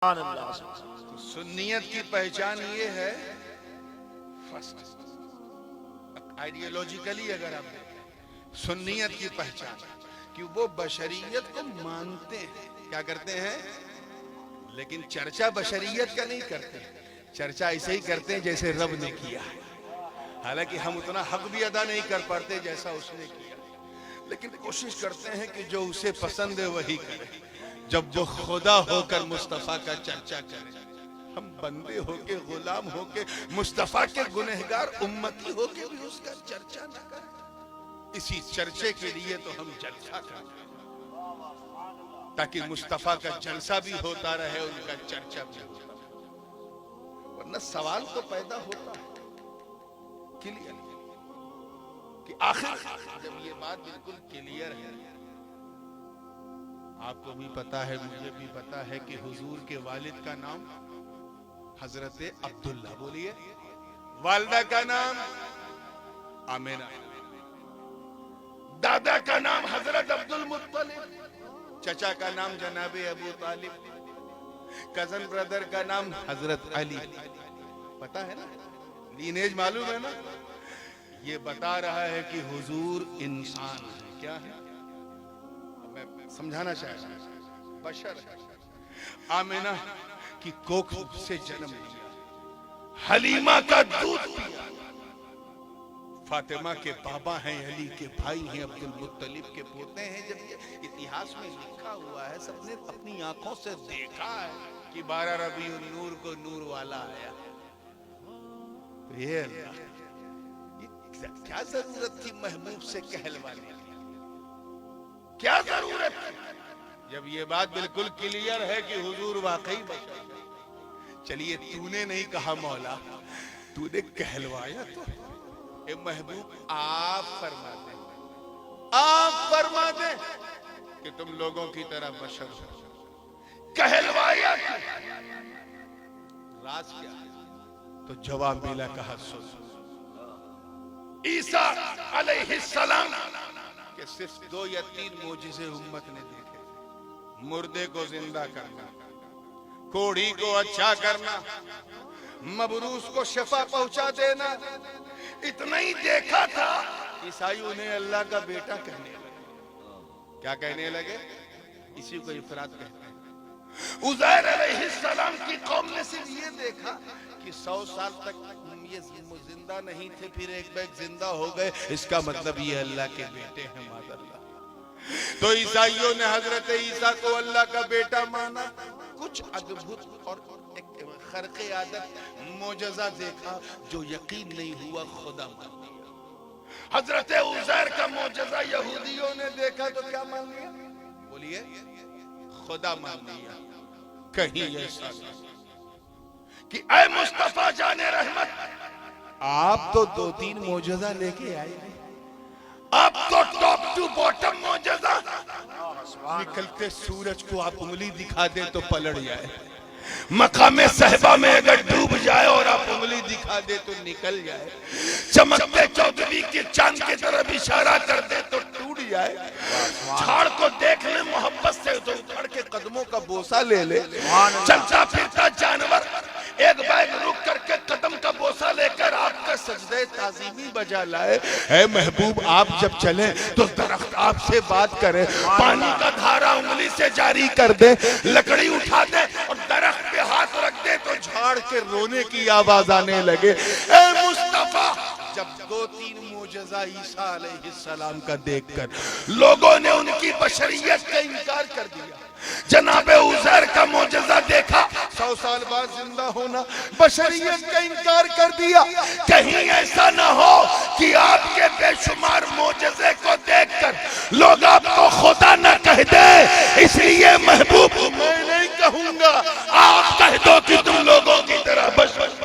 تو سنیت کی پہچان یہ ہے، فرسٹ آئیڈیالوجیکلی اگر آپ دیکھیں سنیت کی پہچان کہ وہ بشریت کو مانتے ہیں، کیا کرتے ہیں، لیکن چرچا بشریت کا نہیں کرتے، چرچا ایسے ہی کرتے ہیں جیسے رب نے کیا ہے، حالانکہ ہم اتنا حق بھی ادا نہیں کر پاتے جیسا اس نے کیا، لیکن کوشش کرتے ہیں کہ جو اسے پسند ہے وہی کرے۔ جب وہ خدا ہو کر مصطفیٰ کا چرچا کرے، ہم بندے ہو کے، غلام ہو کے، مصطفیٰ کے گنہگار امتی ہو کے بھی اس کا چرچا نہ کریں۔ اسی چرچے کے لیے تو ہم جلسہ کرتے ہیں، تاکہ مصطفیٰ کا جلسہ بھی ہوتا رہے، ان کا چرچا بھی ہوتا رہے۔ ورنہ سوال تو پیدا ہوتا ہے کلیئر کہ آخر جب یہ بات بالکل کلیئر ہے، آپ کو بھی پتا ہے، مجھے بھی پتا ہے کہ حضور کے والد کا نام حضرت عبداللہ، بولیے، والدہ کا نام آمینہ، دادا کا نام حضرت عبد المطلب، چچا کا نام جناب ابو طالب، کزن بردر کا نام حضرت علی، پتا ہے نا، لینیج معلوم ہے نا۔ یہ بتا رہا ہے کہ حضور انسان ہے، کیا ہے، میں سمجھانا چاہتا ہوں، بشر ہے، آمینہ کی کوکھ سے جنم لیا، حلیمہ کا دودھ پیا، فاطمہ کے بابا ہیں، علی کے بھائی ہیں، عبد المطلب کے پوتے ہیں۔ جب یہ اتہاس میں لکھا ہوا ہے، سب نے اپنی آنکھوں سے دیکھا ہے کہ 12 ربیع النور کو نور والا آیا۔ یہ اللہ، کیا ضرورت تھی محبوب سے کہلوانے کی، کیا ضرورت تھی، جب یہ بات بالکل کلیئر ہے کہ حضور واقعی بشر ہے۔ چلیے تو نے نہیں کہا مولا، تو نے کہلوایا تو اے محبوب، آپ فرما دیں، آپ فرما دیں کہ تم لوگوں کی طرح بشر ہو، کہلوایا تو راز کیا ہے؟ تو جواب ملا، کہا سن، عیسیٰ علیہ السلام کہ صرف 2 یا 3 معجزے امت نے دیکھے، مردے کو زندہ کرنا، کوڑھی کو اچھا کرنا، مبروس کو شفا پہنچا دینا، اتنا ہی دیکھا تھا۔ عیسائی انہیں اللہ کا بیٹا کہنے لگے، کیا کہنے لگے، اسی کو افراد کہتے ہیں۔ عزیر علیہ السلام کی قوم نے صرف یہ دیکھا کہ 100 سال تک یہ زندہ نہیں تھے، پھر ایک بیگ زندہ ہو گئے، اس کا مطلب یہ اللہ کے بیٹے ہیں، ماذ اللہ۔ تو عیسائیوں نے حضرت عیسیٰ کو اللہ کا بیٹا مانا، کچھ ادبھت اور ایک خرق عادت معجزہ دیکھا، جو یقین نہیں ہوا، خدا مان لیا۔ حضرت عزیر کا معجزہ یہودیوں نے دیکھا تو کیا مان لیا، بولیے، خدا مان لیا۔ کہیں ایسا نہیں کہ اے مصطفیٰ جان رحمت، آپ تو 2-3 معجزہ لے کے آئے ہیں، آپ تو ٹاپ ٹو باٹم معجزہ، نکلتے سورج کو آپ انگلی دکھا دیں تو پلٹ جائے، مقام صحبہ میں اگر ڈوب جائے اور آپ انگلی دکھا دیں تو نکل جائے، چمکتے چودھویں کے چاند کی طرف اشارہ کر دے تو ٹوٹ جائے، جھاڑ کو دیکھ لیں محبت سے تو اکھڑ کے قدموں کا بوسہ لے لے، چلتا پھرتا جانور ایک بیگ رک کر کے قدم کا بوسہ لے کر آپ کا سجدہ تعظیمی بجا لائے۔ اے محبوب، آپ جب چلیں تو درخت آپ سے بات کرے، پانی کا دھارا انگلی سے جاری کر دے، لکڑی اٹھا دے اور درخت پہ ہاتھ رکھ دے تو جھاڑ کے رونے کی آواز آنے لگے۔ اے مصطفیٰ، جب 2-3 معجزہ عیسیٰ علیہ السلام کا دیکھ کر لوگوں نے ان کی بشریت کا انکار کر دیا، جناب عزیر کا معجزہ دیکھا، 100 سال بعد زندہ ہونا، بشریت کا انکار کر دیا، کہیں ایسا نہ ہو کہ آپ کے بے شمار معجزے کو دیکھ کر لوگ آپ کو خدا نہ کہہ دیں۔ اس لیے محبوب، میں نہیں کہوں گا، آپ کہہ دو کہ تم لوگوں کی طرح بشر۔